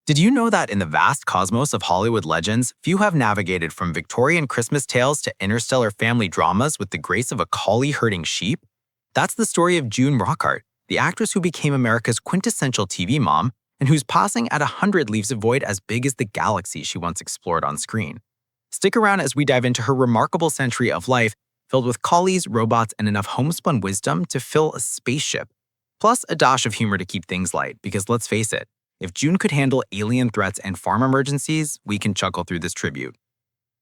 Did you know that in the vast cosmos of Hollywood legends, few have navigated from Victorian Christmas tales to interstellar family dramas with the grace of a collie herding sheep? That's the story of June Lockhart, the actress who became America's quintessential TV mom and whose passing at 100 leaves a void as big as the galaxy she once explored on screen. Stick around as we dive into her remarkable century of life, filled with collies, robots, and enough homespun wisdom to fill a spaceship. Plus, a dash of humor to keep things light, because let's face it, if June could handle alien threats and farm emergencies, we can chuckle through this tribute.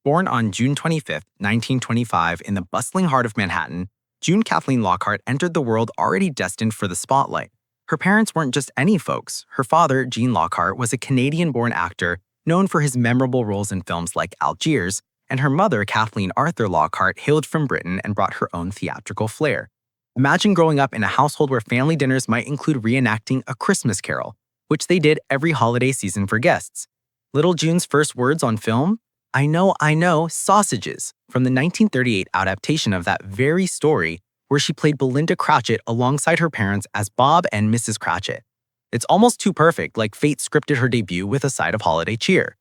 Born on June 25, 1925, in the bustling heart of Manhattan, June Kathleen Lockhart entered the world already destined for the spotlight. Her parents weren't just any folks. Her father, Gene Lockhart, was a Canadian-born actor known for his memorable roles in films like Algiers, and her mother, Kathleen Arthur Lockhart, hailed from Britain and brought her own theatrical flair. Imagine growing up in a household where family dinners might include reenacting A Christmas Carol, which they did every holiday season for guests. Little June's first words on film? I know, sausages, from the 1938 adaptation of that very story where she played Belinda Cratchit alongside her parents as Bob and Mrs. Cratchit. It's almost too perfect, like fate scripted her debut with a side of holiday cheer.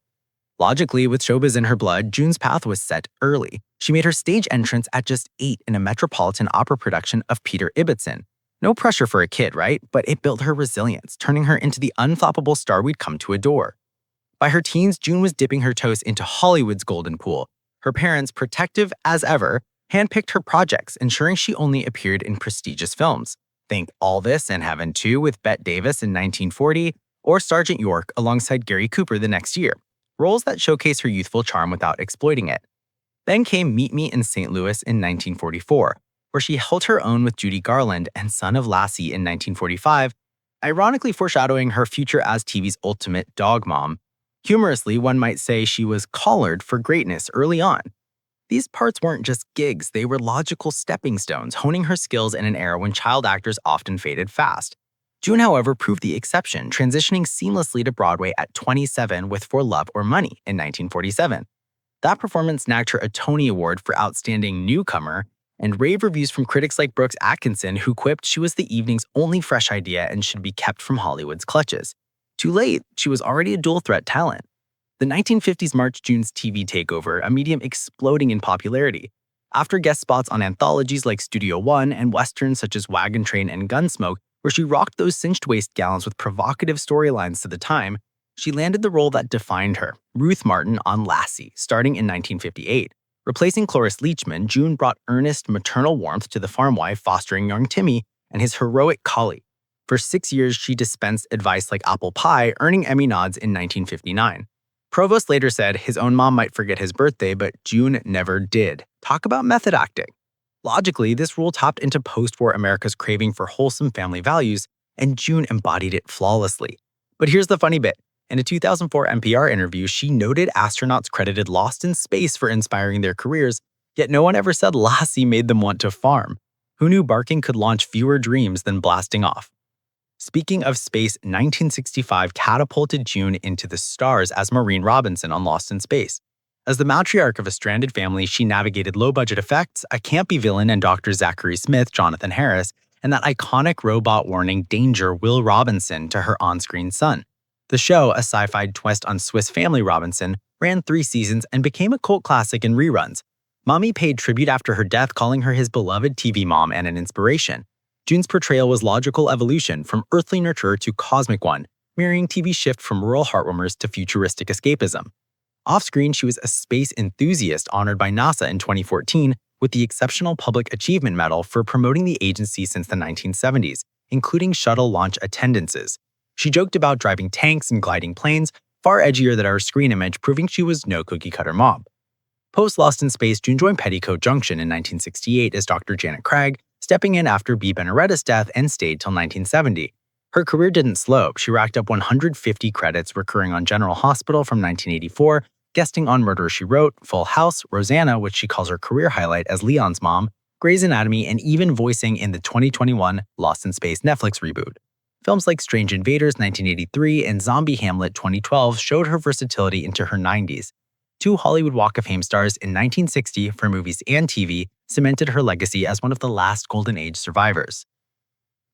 Logically, with showbiz in her blood, June's path was set early. She made her stage entrance at just 8 in a Metropolitan Opera production of Peter Ibbotson. No pressure for a kid, right? But it built her resilience, turning her into the unflappable star we'd come to adore. By her teens, June was dipping her toes into Hollywood's golden pool. Her parents, protective as ever, handpicked her projects, ensuring she only appeared in prestigious films. Think All This and Heaven 2 with Bette Davis in 1940, or Sergeant York alongside Gary Cooper the next year, roles that showcase her youthful charm without exploiting it. Then came Meet Me in St. Louis in 1944, where she held her own with Judy Garland and Son of Lassie in 1945, ironically foreshadowing her future as TV's ultimate dog mom. Humorously, one might say she was collared for greatness early on. These parts weren't just gigs, they were logical stepping stones, honing her skills in an era when child actors often faded fast. June, however, proved the exception, transitioning seamlessly to Broadway at 27 with For Love or Money in 1947. That performance snagged her a Tony Award for Outstanding Newcomer, and rave reviews from critics like Brooks Atkinson, who quipped she was the evening's only fresh idea and should be kept from Hollywood's clutches. Too late, she was already a dual-threat talent. The 1950s marked June's TV takeover, a medium exploding in popularity. After guest spots on anthologies like Studio One and westerns such as Wagon Train and Gunsmoke, where she rocked those cinched waist gowns with provocative storylines to the time, she landed the role that defined her, Ruth Martin on Lassie, starting in 1958. Replacing Cloris Leachman, June brought earnest maternal warmth to the farm wife fostering young Timmy and his heroic collie. For 6 years, she dispensed advice like apple pie, earning Emmy nods in 1959. Provost later said his own mom might forget his birthday, but June never did. Talk about method acting. Logically, this rule tapped into post-war America's craving for wholesome family values, and June embodied it flawlessly. But here's the funny bit. In a 2004 NPR interview, she noted astronauts credited Lost in Space for inspiring their careers, yet no one ever said Lassie made them want to farm. Who knew barking could launch fewer dreams than blasting off? Speaking of space, 1965 catapulted June into the stars as Maureen Robinson on Lost in Space. As the matriarch of a stranded family, she navigated low-budget effects, a campy villain and Dr. Zachary Smith, Jonathan Harris, and that iconic robot warning Danger Will Robinson to her on-screen son. The show, a sci-fi twist on Swiss Family Robinson, ran 3 seasons and became a cult classic in reruns. Mommy paid tribute after her death, calling her his beloved TV mom and an inspiration. June's portrayal was logical evolution from earthly nurturer to cosmic one, mirroring TV's shift from rural heartwarmers to futuristic escapism. Off-screen, she was a space enthusiast honored by NASA in 2014 with the Exceptional Public Achievement Medal for promoting the agency since the 1970s, including shuttle launch attendances. She joked about driving tanks and gliding planes, far edgier than her screen image, proving she was no cookie-cutter mom. Post-Lost in Space, June joined Petticoat Junction in 1968 as Dr. Janet Craig, stepping in after B. Benaretta's death and stayed till 1970. Her career didn't slope. She racked up 150 credits, recurring on General Hospital from 1984, guesting on Murder, She Wrote, Full House, Rosanna, which she calls her career highlight as Leon's mom, Grey's Anatomy, and even voicing in the 2021 Lost in Space Netflix reboot. Films like Strange Invaders 1983 and Zombie Hamlet 2012 showed her versatility into her 90s. 2 Hollywood Walk of Fame stars in 1960 for movies and TV cemented her legacy as one of the last Golden Age survivors.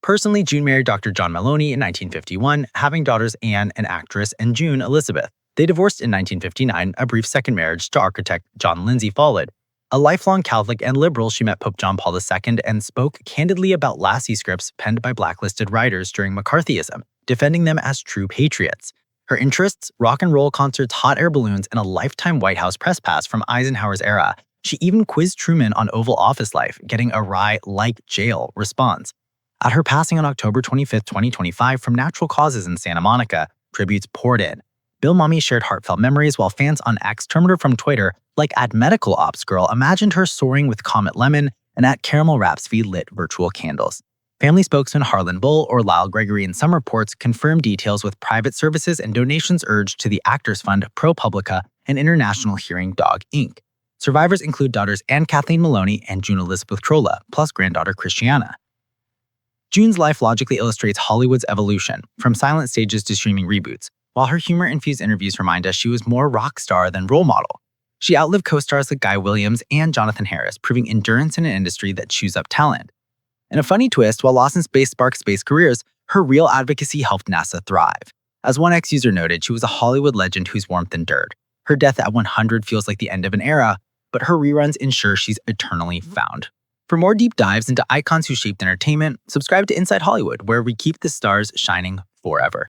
Personally, June married Dr. John Maloney in 1951, having daughters Anne, an actress, and June, Elizabeth. They divorced in 1959, a brief second marriage to architect John Lindsay followed. A lifelong Catholic and liberal, she met Pope John Paul II and spoke candidly about Lassie scripts penned by blacklisted writers during McCarthyism, defending them as true patriots. Her interests, rock and roll concerts, hot air balloons, and a lifetime White House press pass from Eisenhower's era. She even quizzed Truman on Oval Office life, getting a wry, like jail, response. At her passing on October 25, 2025, from natural causes in Santa Monica, tributes poured in. Bill Mummy shared heartfelt memories, while fans on X termed her from Twitter, like at Medical Ops Girl, imagined her soaring with Comet Lemon, and at Caramel Rhapsody lit virtual candles. Family spokesman Harlan Bull or Lyle Gregory in some reports confirmed details with private services and donations urged to the Actors Fund, ProPublica, and International Hearing Dog, Inc. Survivors include daughters Anne Kathleen Maloney and June Elizabeth Trolla, plus granddaughter Christiana. June's life logically illustrates Hollywood's evolution, from silent stages to streaming reboots, while her humor-infused interviews remind us she was more rock star than role model. She outlived co-stars like Guy Williams and Jonathan Harris, proving endurance in an industry that chews up talent. In a funny twist, while Lost in Space sparked space careers, her real advocacy helped NASA thrive. As one X-user noted, she was a Hollywood legend whose warmth endured. Her death at 100 feels like the end of an era, but her reruns ensure she's eternally found. For more deep dives into icons who shaped entertainment, subscribe to Inside Hollywood, where we keep the stars shining forever.